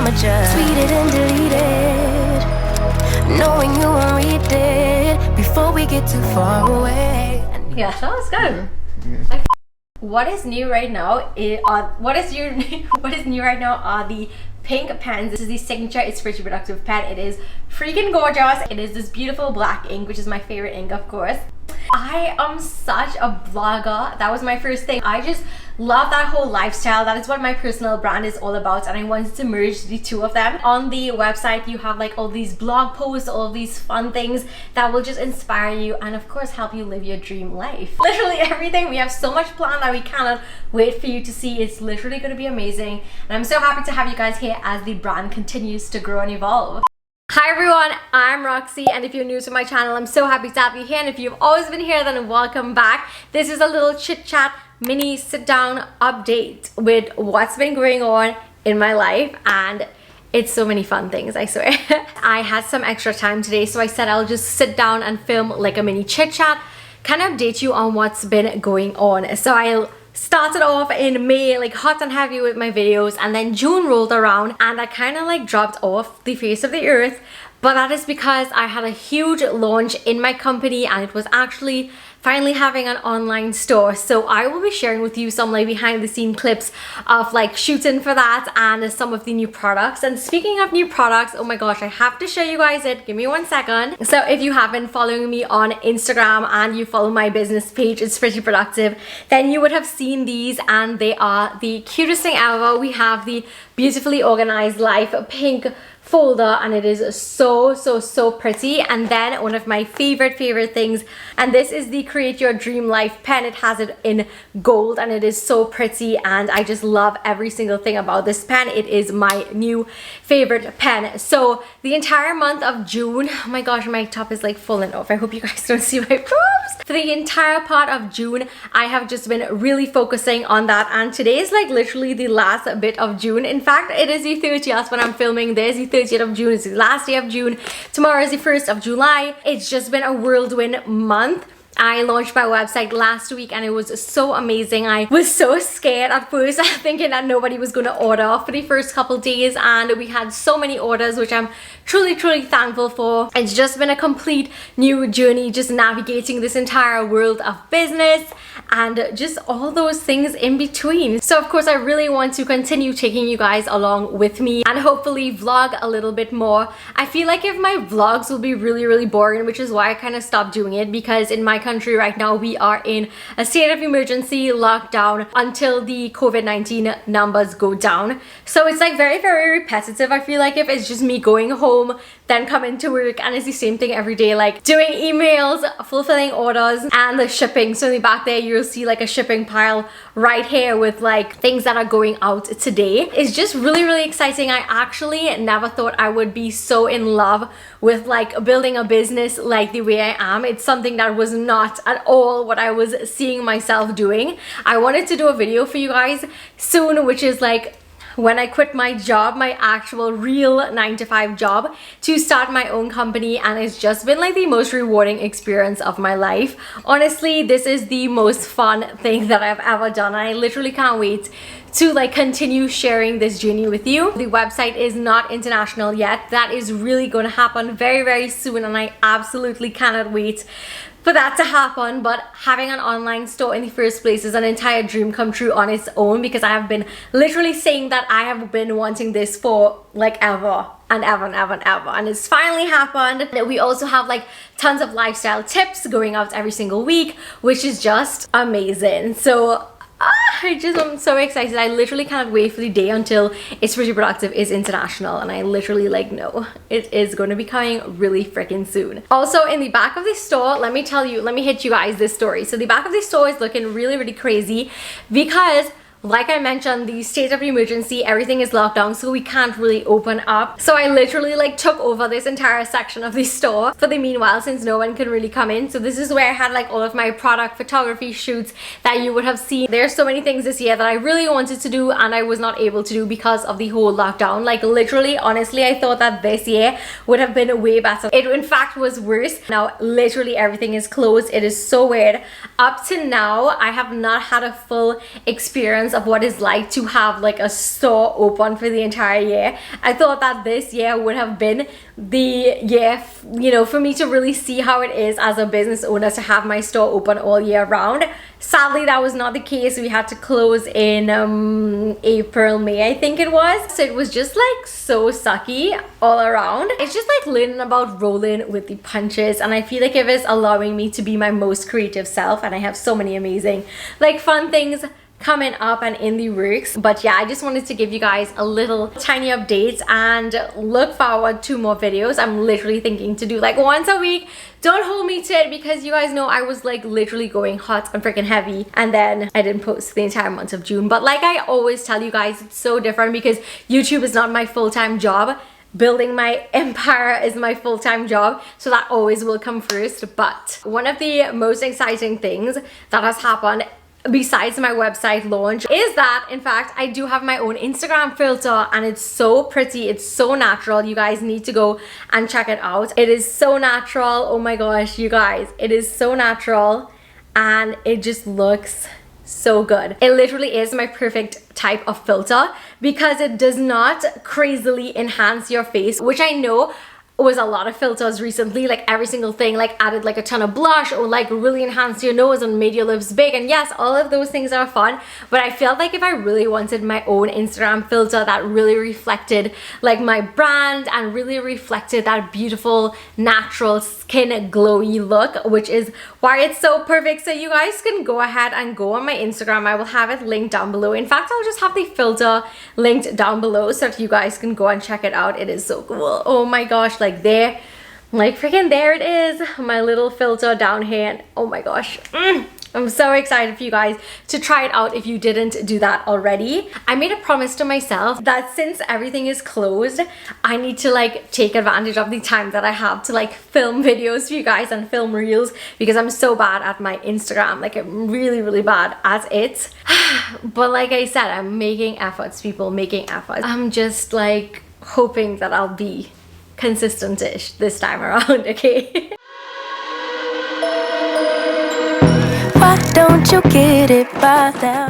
I'ma just tweet it and delete it, knowing you won't read it before we get too far away. Yeah, so let's go. What is new right now? What is new right now are the pink pens. This is the signature It's Pretty Productive pen. It is freaking gorgeous. It is this beautiful black ink, which is my favorite ink, of course. I am such a blogger. That was my first thing. I just love that whole lifestyle. That is what my personal brand is all about, and I wanted to merge the two of them. On the website you have like all these blog posts, all of these fun things that will just inspire you and of course help you live your dream life. Literally everything. We have so much planned that we cannot wait for you to see. It's literally going to be amazing, and I'm so happy to have you guys here as the brand continues to grow and evolve. Hi everyone, I'm Roxy, and if you're new to my channel, I'm so happy to have you here, and if you've always been here, then welcome back. This is a little chit chat mini sit down update with what's been going on in my life, and it's so many fun things, I swear. I had some extra time today, so I said I'll just sit down and film like a mini chit chat, kind of update you on what's been going on. So I'll started off in May like hot and heavy with my videos, and then June rolled around and I kind of like dropped off the face of the earth. But that is because I had a huge launch in my company, and it was actually finally having an online store. So I will be sharing with you some like behind the scene clips of like shooting for that and some of the new products. And speaking of new products, oh my gosh, I have to show you guys it. Give me 1 second. So if you have been following me on Instagram and you follow my business page, It's Pretty Productive, then you would have seen these, and they are the cutest thing ever. We have the beautifully organized life pink folder, and it is so pretty. And then one of my favorite things, and this is the Create Your Dream Life pen. It has it in gold and it is so pretty, and I just love every single thing about this pen. It is my new favorite pen. So the entire month of June, oh my gosh, my top is like falling off. I hope you guys don't see my props. For the entire part of June, I have just been really focusing on that, and today is like literally the last bit of June. In fact, it is the 30th when I'm filming this. The 30th of June is the last day of June. Tomorrow is the 1st of July. It's just been a whirlwind month. I launched my website last week and it was so amazing. I was so scared at first, thinking that nobody was going to order for the first couple days, and we had so many orders, which I'm truly thankful for. It's just been a complete new journey, just navigating this entire world of business and just all those things in between. So of course I really want to continue taking you guys along with me and hopefully vlog a little bit more. I feel like if my vlogs will be really boring, which is why I kind of stopped doing it, because in my country right now we are in a state of emergency lockdown until the COVID-19 numbers go down. So it's like very repetitive. I feel like if it's just me going home, then coming to work, and it's the same thing every day, like doing emails, fulfilling orders, and the shipping. So in the back there you'll see like a shipping pile right here with like things that are going out today. It's just really exciting. I actually never thought I would be so in love with like building a business like the way I am. It's something that was not at all what I was seeing myself doing. I wanted to do a video for you guys soon, which is like when I quit my job, my actual real 9-to-5 job, to start my own company, and it's just been like the most rewarding experience of my life. Honestly, this is the most fun thing that I've ever done. I literally can't wait to like continue sharing this journey with you. The website is not international yet. That is really going to happen very soon, and I absolutely cannot wait for that to happen. But having an online store in the first place is an entire dream come true on its own, because I have been literally saying that I have been wanting this for like ever and ever, and it's finally happened. We also have like tons of lifestyle tips going out every single week, which is just amazing. So I'm so excited. I literally cannot wait for the day until It's Pretty Productive is international, and I literally like know it is going to be coming really freaking soon. Also in the back of the store, let me hit you guys this story. So the back of the store is looking really crazy because, like I mentioned, the state of emergency, everything is locked down, so we can't really open up. So I literally like took over this entire section of the store for the meanwhile, since no one can really come in. So this is where I had like all of my product photography shoots that you would have seen. There's so many things this year that I really wanted to do and I was not able to do because of the whole lockdown. Like literally, honestly, I thought that this year would have been way better. It in fact was worse. Now literally everything is closed. It is so weird. Up to now, I have not had a full experience experience of what it's like to have like a store open for the entire year. I thought that this year would have been the year, you know, for me to really see how it is as a business owner to have my store open all year round. Sadly, that was not the case. We had to close in April, May, I think it was. So it was just like so sucky all around. It's just like learning about rolling with the punches, and I feel like it is allowing me to be my most creative self, and I have so many amazing like fun things coming up and in the works. But yeah, I just wanted to give you guys a little tiny update and look forward to more videos. I'm literally thinking to do like once a week. Don't hold me to it, because you guys know I was like literally going hot and freaking heavy, and then I didn't post the entire month of June. But like I always tell you guys, it's so different because YouTube is not my full-time job. Building my empire is my full-time job, so that always will come first. But one of the most exciting things that has happened besides my website launch is that, in fact, I do have my own Instagram filter, and it's so pretty, it's so natural. You guys need to go and check it out. It is so natural. Oh my gosh, you guys, it is so natural, and it just looks so good. It literally is my perfect type of filter because it does not crazily enhance your face, which I know was a lot of filters recently. Like every single thing like added like a ton of blush or like really enhanced your nose and made your lips big, and yes, all of those things are fun, but I felt like if I really wanted my own Instagram filter that really reflected like my brand and really reflected that beautiful natural skin glowy look, which is why it's so perfect. So you guys can go ahead and go on my Instagram. I will have it linked down below. In fact, I'll just have the filter linked down below so that you guys can go and check it out. It is so cool. Oh my gosh, like there, like freaking there it is, my little filter down here, and oh my gosh, I'm so excited for you guys to try it out if you didn't do that already. I made a promise to myself that since everything is closed, I need to like take advantage of the time that I have to like film videos for you guys and film reels, because I'm so bad at my Instagram. Like I'm really, really bad at it. But like I said, I'm making efforts, people, making efforts. I'm just like hoping that I'll be consistent-ish this time around, okay? Why don't you get it by now?